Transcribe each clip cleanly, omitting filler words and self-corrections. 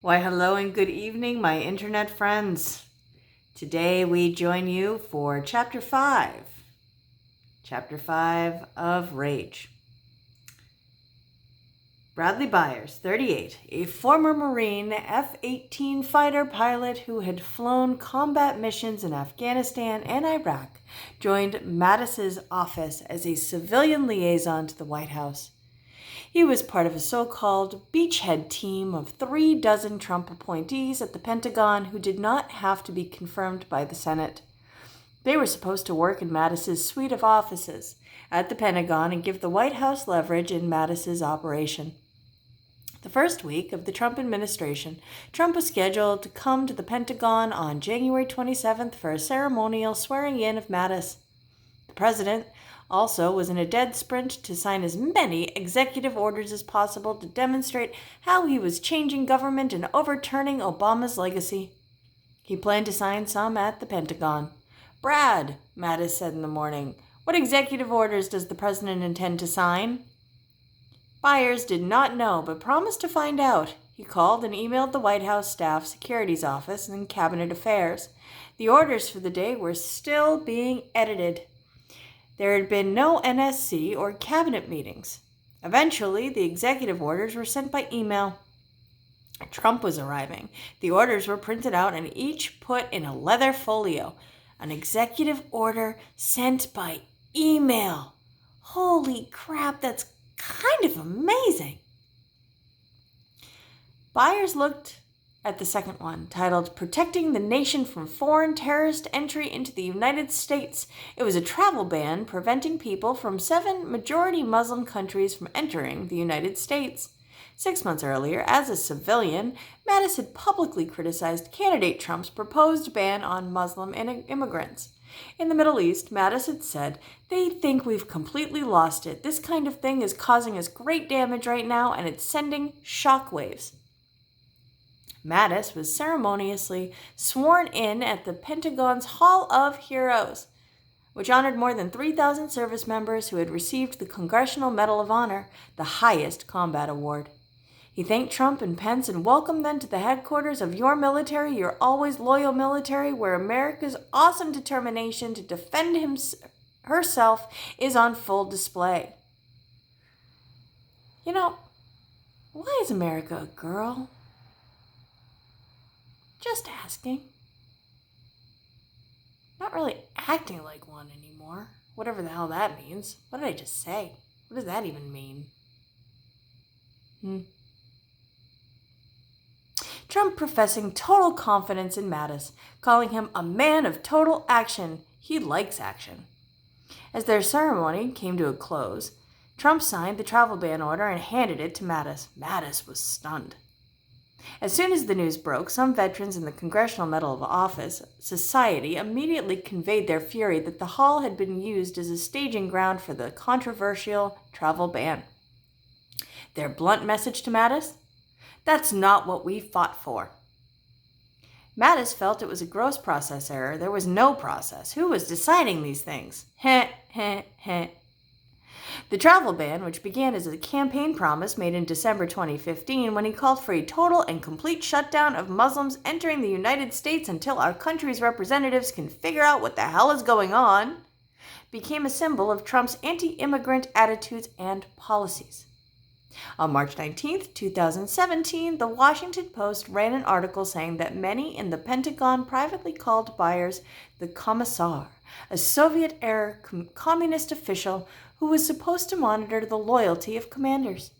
Why, hello and good evening, my internet friends. Today we join you for Chapter 5 of Rage. Bradley Byers, 38, a former Marine F-18 fighter pilot who had flown combat missions in Afghanistan and Iraq, joined Mattis's office as a civilian liaison to the White House. He was part of a so-called beachhead team of 36 Trump appointees at the Pentagon who did not have to be confirmed by the Senate. They were supposed to work in Mattis's suite of offices at the Pentagon and give the White House leverage in Mattis's operation. The first week of the Trump administration, Trump was scheduled to come to the Pentagon on January 27th for a ceremonial swearing-in of Mattis. The president also was in a dead sprint to sign as many executive orders as possible to demonstrate how he was changing government and overturning Obama's legacy. He planned to sign some at the Pentagon. "Brad," Mattis said in the morning, "what executive orders does the president intend to sign?" Byers did not know, but promised to find out. He called and emailed the White House staff, Securities Office, and Cabinet Affairs. The orders for the day were still being edited. There had been no NSC or cabinet meetings. Eventually, the executive orders were sent by email. Trump was arriving. The orders were printed out and each put in a leather folio. An executive order sent by email. Holy crap, that's kind of amazing. Byers looked at the second one, titled "Protecting the Nation from Foreign Terrorist Entry into the United States." It was a travel ban preventing people from 7 majority Muslim countries from entering the United States. 6 months earlier, as a civilian, Mattis had publicly criticized candidate Trump's proposed ban on Muslim immigrants. In the Middle East, Mattis had said, "They think we've completely lost it. This kind of thing is causing us great damage right now, and it's sending shockwaves." Mattis was ceremoniously sworn in at the Pentagon's Hall of Heroes, which honored more than 3,000 service members who had received the Congressional Medal of Honor, the highest combat award. He thanked Trump and Pence and welcomed them to the headquarters of your military, your always loyal military, where America's awesome determination to defend herself is on full display. You know, why is America a girl? Just asking. Not really acting like one anymore. Whatever the hell that means. What did I just say? What does that even mean? Trump professing total confidence in Mattis, calling him a man of total action. He likes action. As their ceremony came to a close, Trump signed the travel ban order and handed it to Mattis. Mattis was stunned. As soon as the news broke, some veterans in the Congressional Medal of Office Society immediately conveyed their fury that the hall had been used as a staging ground for the controversial travel ban. Their blunt message to Mattis? That's not what we fought for. Mattis felt it was a gross process error. There was no process. Who was deciding these things? Heh, heh, heh. The travel ban, which began as a campaign promise made in December 2015 when he called for a total and complete shutdown of Muslims entering the United States until our country's representatives can figure out what the hell is going on, became a symbol of Trump's anti-immigrant attitudes and policies. On March 19, 2017, the Washington Post ran an article saying that many in the Pentagon privately called Byers the Commissar, a Soviet-era communist official who was supposed to monitor the loyalty of commanders.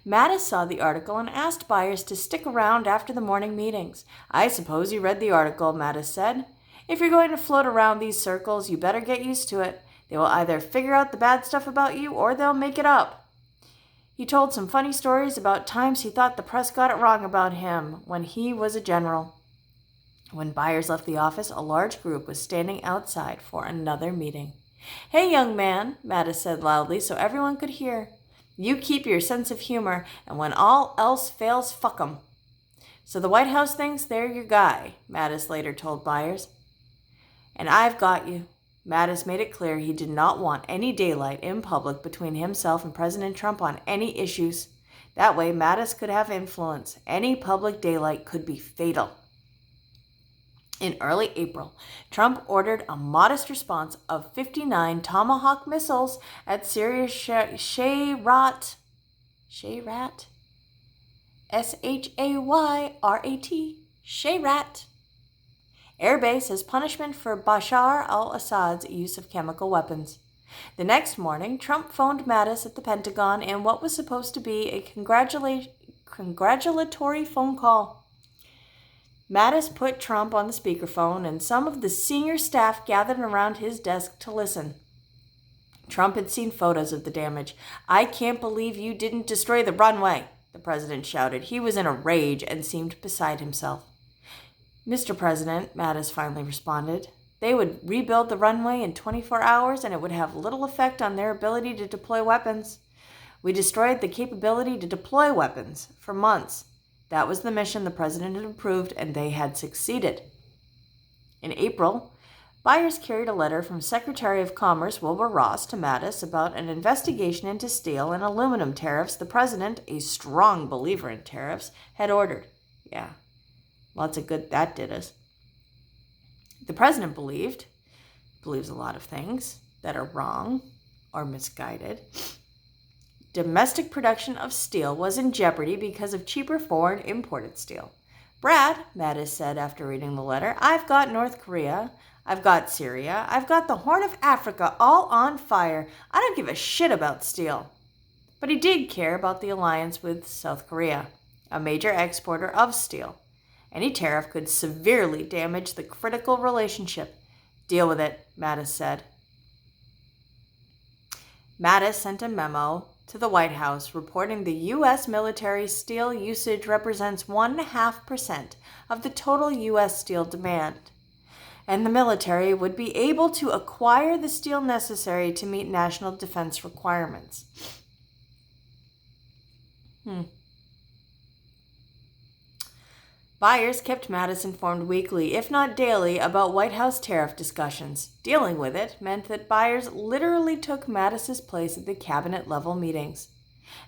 Mattis saw the article and asked Byers to stick around after the morning meetings. "I suppose you read the article," Mattis said. "If you're going to float around these circles, you better get used to it. They will either figure out the bad stuff about you or they'll make it up." He told some funny stories about times he thought the press got it wrong about him when he was a general. When Byers left the office, a large group was standing outside for another meeting. "Hey, young man," Mattis said loudly so everyone could hear. "You keep your sense of humor, and when all else fails, fuck 'em." "So the White House thinks they're your guy," Mattis later told Byers. "And I've got you." Mattis made it clear he did not want any daylight in public between himself and President Trump on any issues. That way, Mattis could have influence. Any public daylight could be fatal. In early April, Trump ordered a modest response of 59 Tomahawk missiles at Syria's Shayrat, Shayrat, Shayrat airbase as punishment for Bashar al-Assad's use of chemical weapons. The next morning, Trump phoned Mattis at the Pentagon in what was supposed to be a congratulatory phone call. Mattis put Trump on the speakerphone, and some of the senior staff gathered around his desk to listen. Trump had seen photos of the damage. "I can't believe you didn't destroy the runway," the president shouted. He was in a rage and seemed beside himself. "Mr. President," Mattis finally responded, "they would rebuild the runway in 24 hours and it would have little effect on their ability to deploy weapons. We destroyed the capability to deploy weapons for months. That was the mission the president had approved, and they had succeeded." In April, Byers carried a letter from Secretary of Commerce Wilbur Ross to Mattis about an investigation into steel and aluminum tariffs the president, a strong believer in tariffs, had ordered. Yeah, lots of good that did us. The president believes a lot of things that are wrong or misguided. Domestic production of steel was in jeopardy because of cheaper foreign imported steel. "Brad," Mattis said after reading the letter, "I've got North Korea, I've got Syria, I've got the Horn of Africa all on fire. I don't give a shit about steel." But he did care about the alliance with South Korea, a major exporter of steel. Any tariff could severely damage the critical relationship. "Deal with it," Mattis said. Mattis sent a memo to the White House reporting the U.S. military steel usage represents 1.5% of the total U.S. steel demand, and the military would be able to acquire the steel necessary to meet national defense requirements. Byers kept Mattis informed weekly, if not daily, about White House tariff discussions. Dealing with it meant that Byers literally took Mattis's place at the cabinet-level meetings.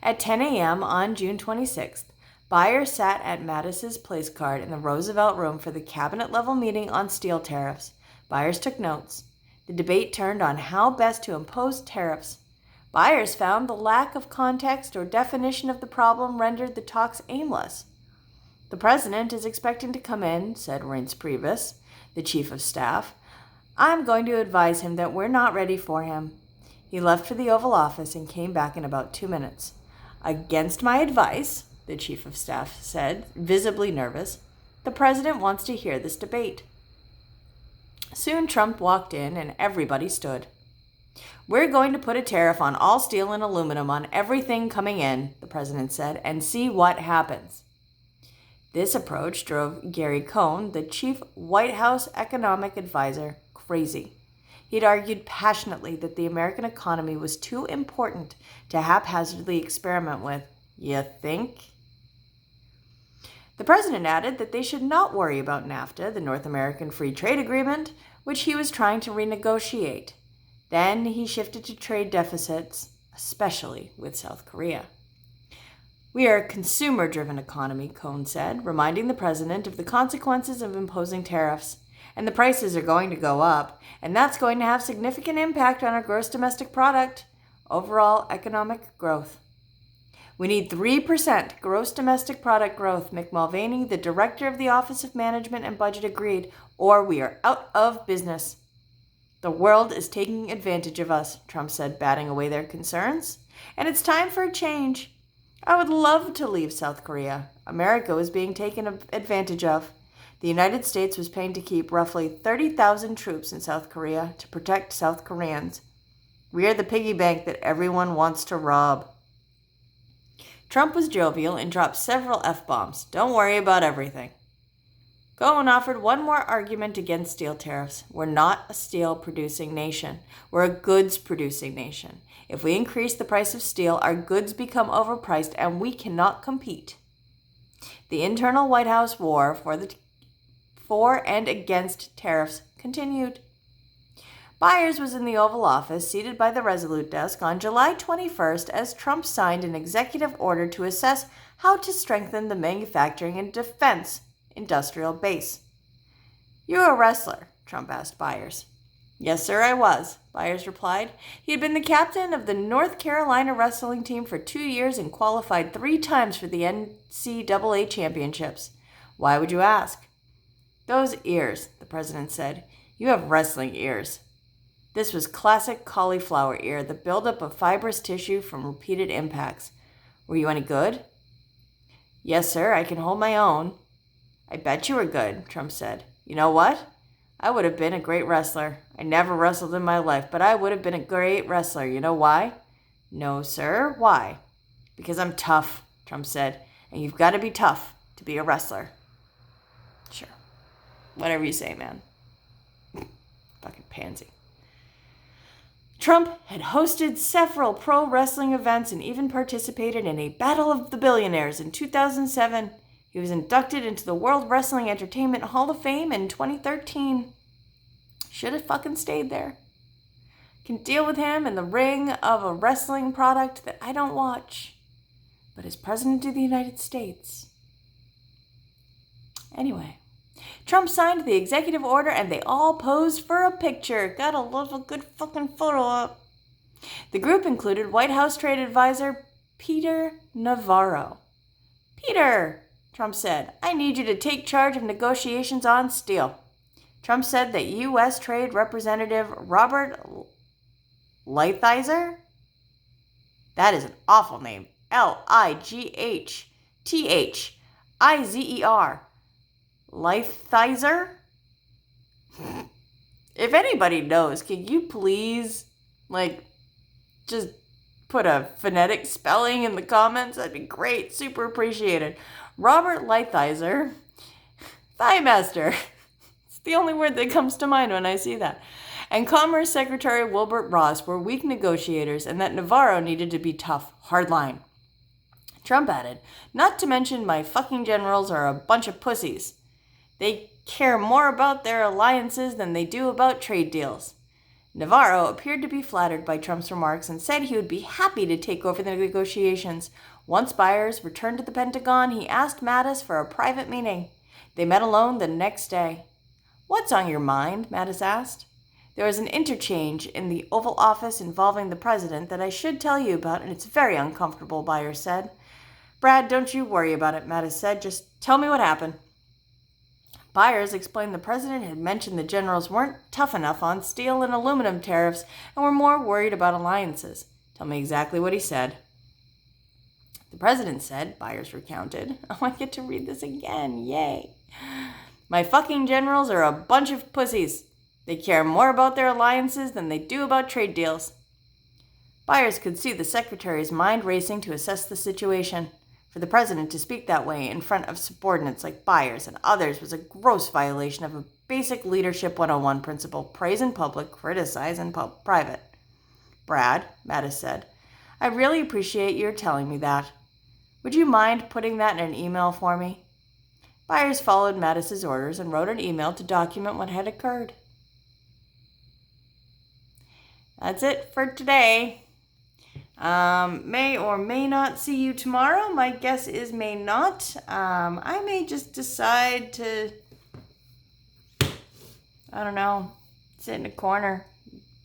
At 10 a.m. on June 26th, Byers sat at Mattis's place card in the Roosevelt Room for the cabinet-level meeting on steel tariffs. Byers took notes. The debate turned on how best to impose tariffs. Byers found the lack of context or definition of the problem rendered the talks aimless. "The president is expecting to come in," said Reince Priebus, the chief of staff. "I'm going to advise him that we're not ready for him." He left for the Oval Office and came back in about 2 minutes. "Against my advice," the chief of staff said, visibly nervous. "The president wants to hear this debate." Soon Trump walked in and everybody stood. "We're going to put a tariff on all steel and aluminum on everything coming in," the president said, "and see what happens." This approach drove Gary Cohn, the chief White House economic advisor, crazy. He'd argued passionately that the American economy was too important to haphazardly experiment with. "You think?" The president added that they should not worry about NAFTA, the North American Free Trade Agreement, which he was trying to renegotiate. Then he shifted to trade deficits, especially with South Korea. "We are a consumer-driven economy," Cohn said, reminding the president of the consequences of imposing tariffs. "And the prices are going to go up, and that's going to have significant impact on our gross domestic product, overall economic growth. We need 3% gross domestic product growth," Mick Mulvaney, the director of the Office of Management and Budget, agreed, "or we are out of business." "The world is taking advantage of us," Trump said, batting away their concerns. "And it's time for a change. I would love to leave South Korea. America was being taken advantage of. The United States was paying to keep roughly 30,000 troops in South Korea to protect South Koreans. We are the piggy bank that everyone wants to rob." Trump was jovial and dropped several F-bombs. "Don't worry about everything." Cohen offered one more argument against steel tariffs. "We're not a steel-producing nation. We're a goods-producing nation. If we increase the price of steel, our goods become overpriced and we cannot compete." The internal White House war for and against tariffs continued. Byers was in the Oval Office, seated by the Resolute desk, on July 21st as Trump signed an executive order to assess how to strengthen the manufacturing and defense industrial base. "You're a wrestler?" Trump asked Byers. "Yes, sir, I was," Byers replied. He had been the captain of the North Carolina wrestling team for 2 years and qualified 3 times for the NCAA championships. "Why would you ask?" "Those ears," the president said. "You have wrestling ears." This was classic cauliflower ear, the buildup of fibrous tissue from repeated impacts. "Were you any good?" "Yes, sir, I can hold my own." "I bet you were good," Trump said. "You know what? I would have been a great wrestler. I never wrestled in my life, but I would have been a great wrestler. You know why?" "No, sir. Why?" "Because I'm tough," Trump said. "And you've got to be tough to be a wrestler." Sure. Whatever you say, man. Fucking pansy. Trump had hosted several pro wrestling events and even participated in a Battle of the Billionaires in 2007. He was inducted into the World Wrestling Entertainment Hall of Fame in 2013. Should have fucking stayed there. Can deal with him in the ring of a wrestling product that I don't watch. But as President of the United States. Anyway, Trump signed the executive order and they all posed for a picture. Gotta love a good fucking photo op. The group included White House trade advisor Peter Navarro. "Peter," Trump said, "I need you to take charge of negotiations on steel." Trump said that U.S. Trade Representative Robert Lighthizer, that is an awful name, Lighthizer, Lighthizer? If anybody knows, can you please, just put a phonetic spelling in the comments? That'd be great. Super appreciated. Robert Lighthizer, Thighmaster. It's the only word that comes to mind when I see that. And Commerce Secretary Wilbur Ross were weak negotiators and that Navarro needed to be tough, hardline. Trump added, "Not to mention my fucking generals are a bunch of pussies. They care more about their alliances than they do about trade deals." Navarro appeared to be flattered by Trump's remarks and said he would be happy to take over the negotiations. Once Byers returned to the Pentagon, he asked Mattis for a private meeting. They met alone the next day. "What's on your mind?" Mattis asked. "There was an interchange in the Oval Office involving the president that I should tell you about, and it's very uncomfortable," Byers said. "Brad, don't you worry about it," Mattis said. "Just tell me what happened." Byers explained the president had mentioned the generals weren't tough enough on steel and aluminum tariffs and were more worried about alliances. "Tell me exactly what he said." The president said, Byers recounted. Oh, I get to read this again. Yay. "My fucking generals are a bunch of pussies. They care more about their alliances than they do about trade deals." Byers could see the secretary's mind racing to assess the situation. For the president to speak that way in front of subordinates like Byers and others was a gross violation of a basic leadership 101 principle: praise in public, criticize in private. "Brad," Mattis said, "I really appreciate your telling me that. Would you mind putting that in an email for me?" Byers followed Mattis's orders and wrote an email to document what had occurred. That's it for today. May or may not see you tomorrow. My guess is may not. I may just decide to, I don't know, sit in a corner,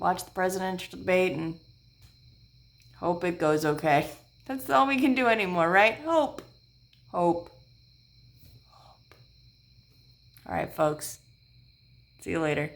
watch the presidential debate, and hope it goes okay. That's all we can do anymore, right? Hope. All right, folks. See you later.